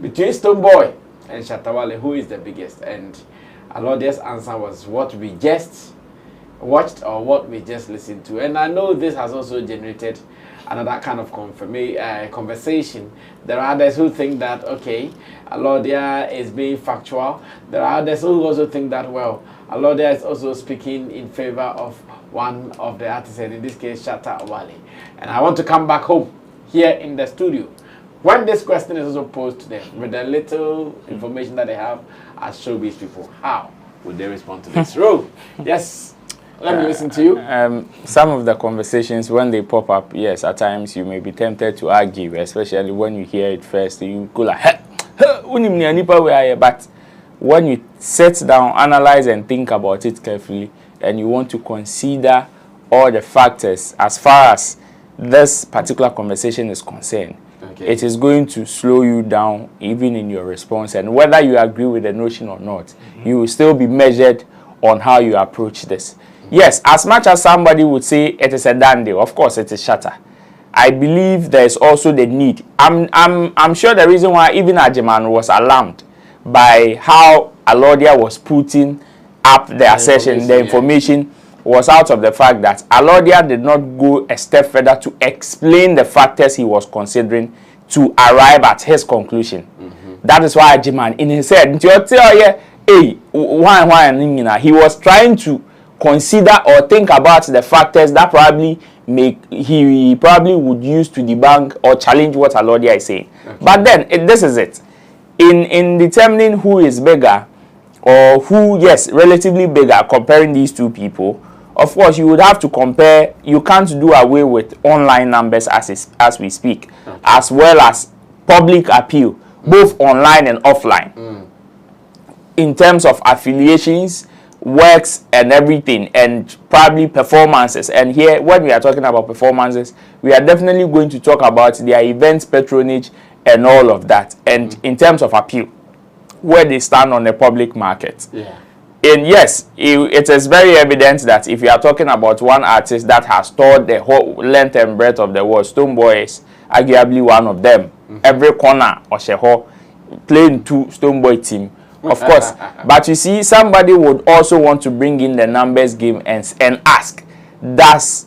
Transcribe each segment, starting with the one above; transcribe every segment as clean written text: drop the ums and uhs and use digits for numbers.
between Stoneboy and Shatta Wale, who is the biggest? And Alodia's answer was what we just watched or what we just listened to. And I know this has also generated another kind of conversation. There are others who think that, okay, Alodia is being factual. There are others who also think that, well, Alodia is also speaking in favor of one of the artists, and in this case, Shatta Wale. And I want to come back home here in the studio when this question is also posed to them with the little information that they have as showbiz people. How would they respond to this? Ro, yes. Let me listen to you. Some of the conversations, when they pop up, yes, at times you may be tempted to argue, especially when you hear it first. You go like, but when you sit down, analyze and think about it carefully, and you want to consider all the factors as far as this particular conversation is concerned, it is going to slow you down even in your response. And whether you agree with the notion or not, you will still be measured on how you approach this. Yes, as much as somebody would say it is a done deal, of course it is Shatta. I believe there is also the need. I'm sure the reason why even Ajiman was alarmed by how Alodia was putting up the assertion, the information was out of the fact that Alodia did not go a step further to explain the factors he was considering to arrive at his conclusion. That is why Ajiman in his head, he was trying to consider or think about the factors that probably he probably would use to debunk or challenge what Alodia is saying. But then this is it. In determining who is bigger or who, yes, relatively bigger, comparing these two people, of course you would have to compare. You can't do away with online numbers as we speak, as well as public appeal, both online and offline. In terms of affiliations, works and everything, and probably performances. And here, when we are talking about performances, we are definitely going to talk about their events patronage and all of that. And in terms of appeal, where they stand on the public market. And yes, it is very evident that if you are talking about one artist that has toured the whole length and breadth of the world, Stoneboy is arguably one of them. Every corner or Sheho playing two Stoneboy team. Of course, but you see, somebody would also want to bring in the numbers game and ask, does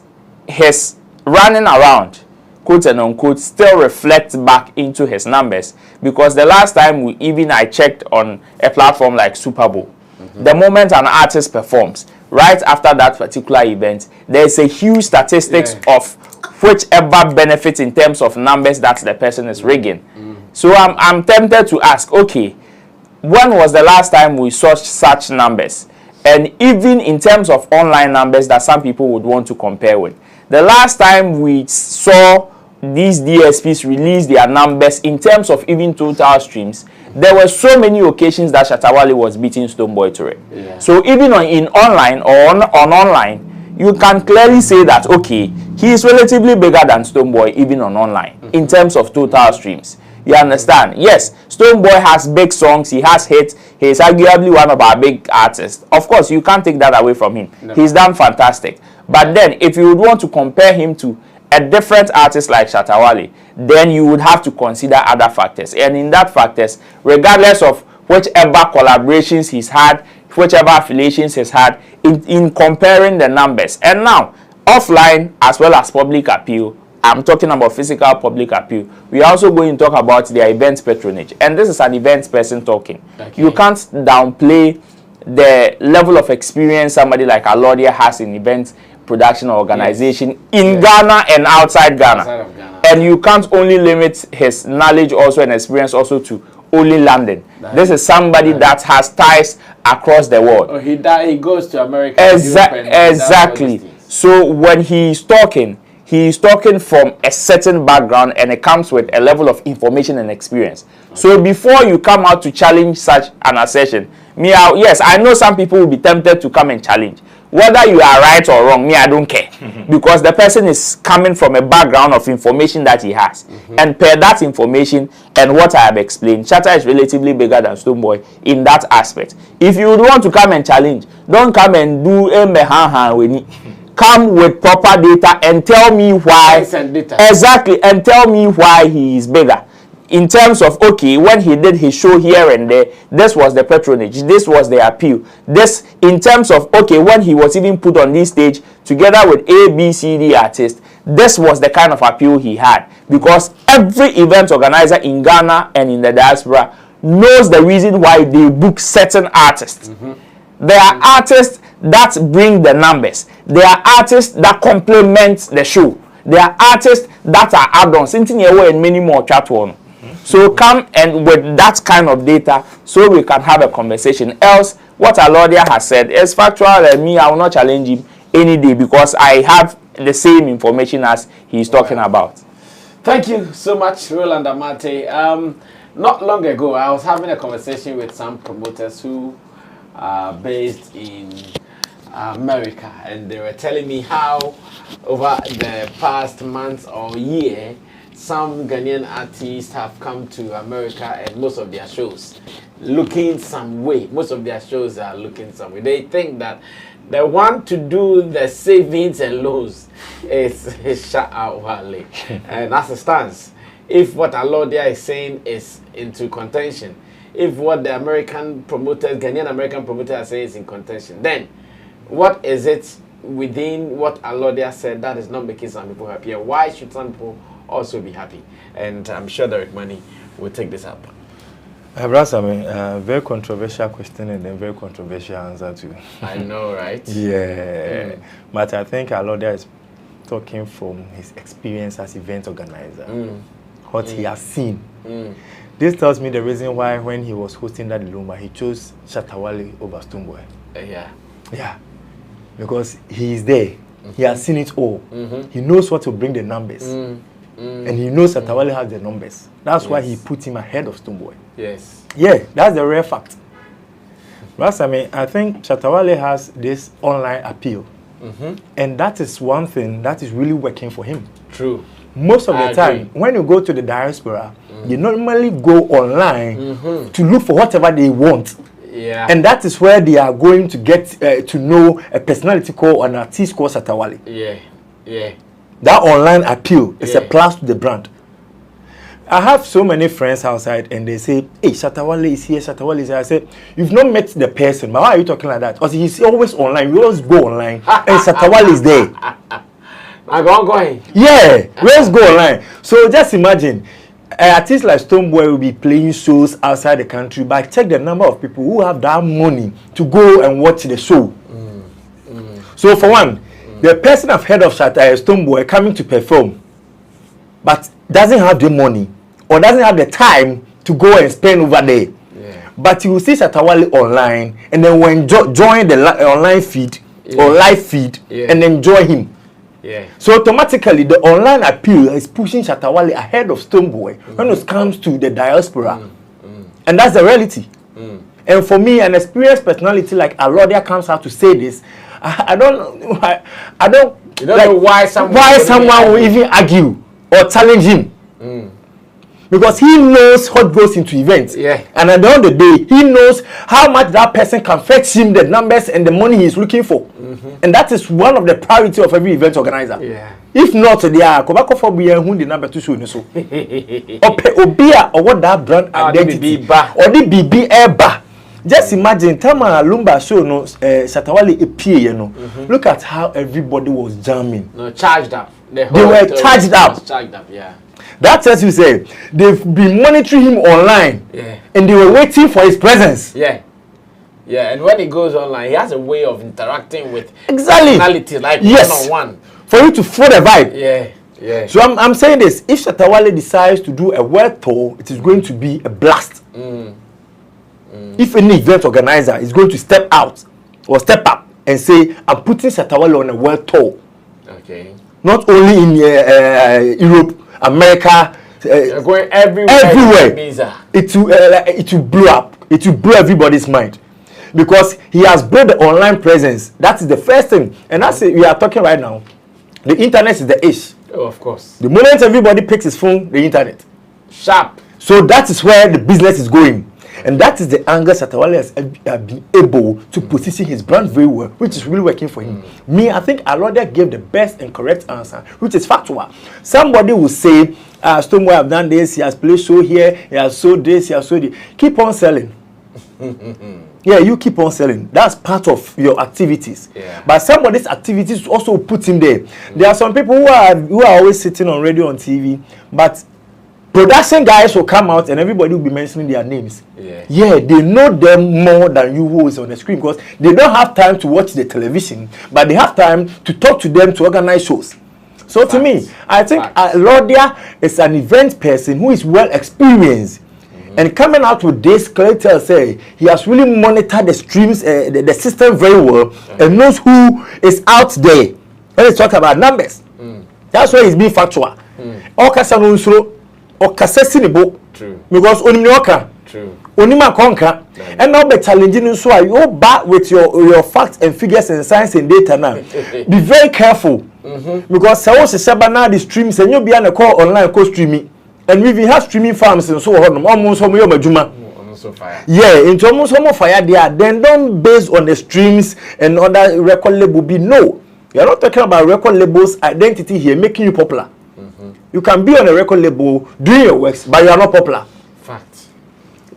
his running around, quote and unquote, still reflect back into his numbers? Because the last time I checked on a platform like Super Bowl, the moment an artist performs, right after that particular event, there's a huge statistics of whichever benefit in terms of numbers that the person is rigging. So I'm tempted to ask, okay, when was the last time we saw such numbers? And even in terms of online numbers that some people would want to compare with, the last time we saw these DSPs release their numbers in terms of even total streams, there were so many occasions that Shatta Wale was beating Stoneboy to it. So even in online or on online, you can clearly say that, okay, he is relatively bigger than Stoneboy even on online in terms of total streams. You understand? Yes, Stoneboy has big songs, he has hits, he is arguably one of our big artists. Of course, you can't take that away from him. He's done fantastic. But then, if you would want to compare him to a different artist like Shatta Wale, then you would have to consider other factors. And in that factors, regardless of whichever collaborations he's had, whichever affiliations he's had, in comparing the numbers. And now, offline as well as public appeal, I'm talking about physical public appeal. We are also going to talk about their event patronage. And this is an event person talking. You can't downplay the level of experience somebody like Alodia has in event production or organization in Ghana and outside Ghana. And you can't only limit his knowledge also and experience also to only London. This is somebody that has ties across the world. Oh, he goes to America. Exactly. So when he's talking from a certain background, and it comes with a level of information and experience. So before you come out to challenge such an assertion, yes, I know some people will be tempted to come and challenge. Whether you are right or wrong, I don't care. Because the person is coming from a background of information that he has. And per that information and what I have explained, Shatta is relatively bigger than Stoneboy in that aspect. If you would want to come and challenge, don't come and do come with proper data and tell me why. Exactly, and tell me why he is bigger. in terms of, okay, when he did his show here and there, this was the patronage, this was the appeal. This, in terms of, okay, when he was even put on this stage together with A, B, C, D artists, this was the kind of appeal he had. Because every event organizer in Ghana and in the diaspora knows the reason why they book certain artists. There are artists that bring the numbers. There are artists that complement the show. There are artists that are add-ons. And many more chat on. So come and with that kind of data so we can have a conversation. Else, what Alodia has said is factual, and me, I will not challenge him any day because I have the same information as he's talking about. Thank you so much, Roland Amate. Not long ago, I was having a conversation with some promoters who are based in America, and they were telling me how over the past month or year, some Ghanaian artists have come to America and most of their shows looking some way. Most of their shows are looking some way. They think that the one to do the savings and loans is Shatta Wale. And that's a stance. If what Alodia is saying is into contention, if what the American promoters, Ghanaian American promoters are saying is in contention, then what is it within what Alodia said that is not making some people happy? And why should some people also be happy? And I'm sure Derek Money will take this up. Very controversial question and then very controversial answer too. I know, right? Yeah. But I think Alodia is talking from his experience as event organizer. What he has seen. This tells me the reason why when he was hosting that Lumba, he chose Shatta Wale over Stonebwoy. Yeah. Because he is there. He has seen it all. He knows what to bring the numbers. And he knows Shatta Wale has the numbers. That's why he put him ahead of Stonebwoy. Yes. Yeah, that's the rare fact. But I think Shatta Wale has this online appeal. And that is one thing that is really working for him. True. Most of the time, when you go to the diaspora, you normally go online to look for whatever they want. Yeah. And that is where they are going to get to know a personality called an artist called Shatta Wale. Yeah. That online appeal is a plus to the brand. I have so many friends outside and they say, hey, Shatta Wale is here, Shatta Wale is here. I say, you've not met the person, but why are you talking like that? Because he's always online. We always go online and Shatta Wale is there. I'm going. Yeah, let's go online. So just imagine, artists like Stonebwoy will be playing shows outside the country, but check the number of people who have that money to go and watch the show. So for one, the person I've heard of Stonebwoy coming to perform, but doesn't have the money or doesn't have the time to go and spend over there. But you will see Shatta Wale online and then when join the online feed or live feed and enjoy him. So automatically the online appeal is pushing Shatta Wale ahead of Stonebwoy when it comes to the diaspora. And that's the reality. And for me, an experienced personality like Alodia comes out to say this, I don't know why someone will even argue or challenge him. Because he knows what goes into events. And at the end of the day, he knows how much that person can fetch him the numbers and the money he's looking for. And that is one of the priority of every event organizer. If not, they are who the number to show so. Or what that brand identity or the BB Eba. Just imagine, Tama Lumba show no Shatta Wale appear, you know. Look at how everybody was jamming. No, charged up. They were charged up. Yeah. That's as you say. They've been monitoring him online. And they were waiting for his presence. Yeah, and when he goes online, he has a way of interacting with personality, like one-on-one. For you to feel the vibe. Yeah. So I'm saying this, if Shatta Wale decides to do a world tour, it is going to be a blast. If any event organizer is going to step out or step up and say, I'm putting Shatta Wale on a world tour. Okay. Not only in Europe, America, going everywhere. It will blow up. It will blow everybody's mind. Because he has built the online presence. That is the first thing. And that's it we are talking right now. The internet is the age. Oh, of course. The moment everybody picks his phone, the internet. Sharp. So that is where the business is going. And that is the angle Shatta Wale has been able to position his brand very well, which is really working for him. Me, I think Alodia gave the best and correct answer, which is factual. Somebody will say, Stonewall have done this, he has played show here, he has sold this, he has sold it. Keep on selling. Yeah, you keep on selling. That's part of your activities. Yeah. But somebody's activities also put him there. There are some people who are always sitting on radio and TV, but production guys will come out and everybody will be mentioning their names. Yeah, they know them more than you who is on the screen because they don't have time to watch the television, but they have time to talk to them to organize shows. So to me, I think Alodia is an event person who is well experienced. And coming out with this, Claytel say he has really monitored the streams, the system very well, and knows who is out there. When he's talking about numbers, that's why he's being factual. Okasa no nsuro, okasa sinibo. Because onimioka, onima konka, and now be challenging so you back with your facts and figures and science and data now. Be very careful, because I was a now the streams and you'll be on a call online co-streaming. And we have streaming farms and so on. Almost some of fire. Yeah, into almost some fire there. Then don't base on the streams and other record label. No, we are not talking about record labels identity here making you popular. You can be on a record label doing your works, but you are not popular. Fact.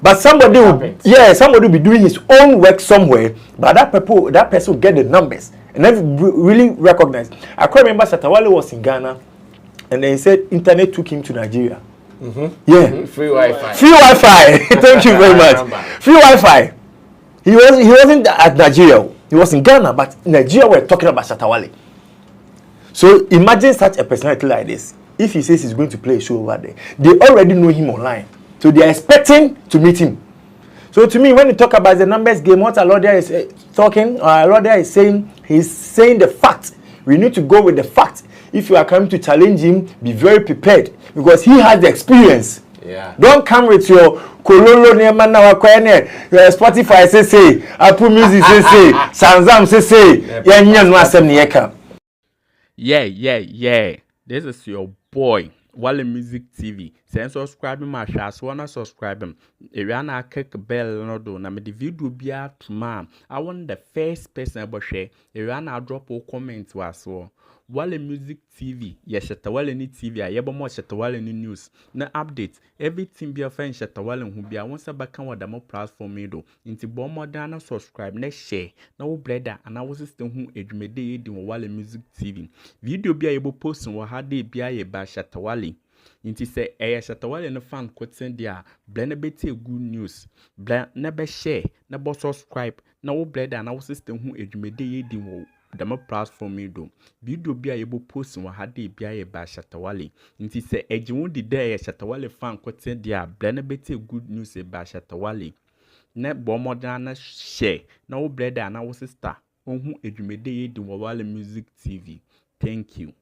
But somebody will be doing his own work somewhere, but that person will get the numbers and then really recognize. I can remember Shatta Wale was in Ghana, and then he said internet took him to Nigeria. Yeah, free Wi-Fi. Free Wi-Fi. Thank you very much. Free Wi-Fi. He wasn't at Nigeria. He was in Ghana, but Nigeria were talking about Shatta Wale. So imagine such a personality like this. If he says he's going to play a show over there, they already know him online, so they are expecting to meet him. So to me, when you talk about the numbers game, what Alodia is talking, Alodia is saying, he's saying the fact. We need to go with the fact. If you are coming to challenge him, be very prepared because he has the experience. Yeah. Don't come with your Kololo Neman na wakwane, Spotify say, Apple Music say, Sanzam say, Yanyan Wasem Nieka. Yeah. This is your boy, Wale Music TV. Send subscribe my shots, wanna subscribe him. If you na click bell no do, na me the video be out tomorrow. I want the first person about share. If you na drop a comment was so. Wale Music TV, yes, Shatta Wale ni TV, I yeba more Shatta Wale ni news. Na update, everything be a friend Shatta Wale who be a once a back on the more platform do. Into bomb more than subscribe, next share, no brother, and I was still who edumede in Wale Music TV. Video be able post and what had they be a by Shatta Wale. Inti say Shatta Wale no fan quote send dia blend bete good news. Blend never share, never subscribe, no brother, and I was still who edumede in the more platform do. Video be able post and had they be a by Shatta Wale. Inti say won't the day Shatta Wale fan quote send dia blend bete good news by Shatta Wale. Ne bomb than share, no brother, and I was sister. On who edumede in Wale Music TV. Thank you.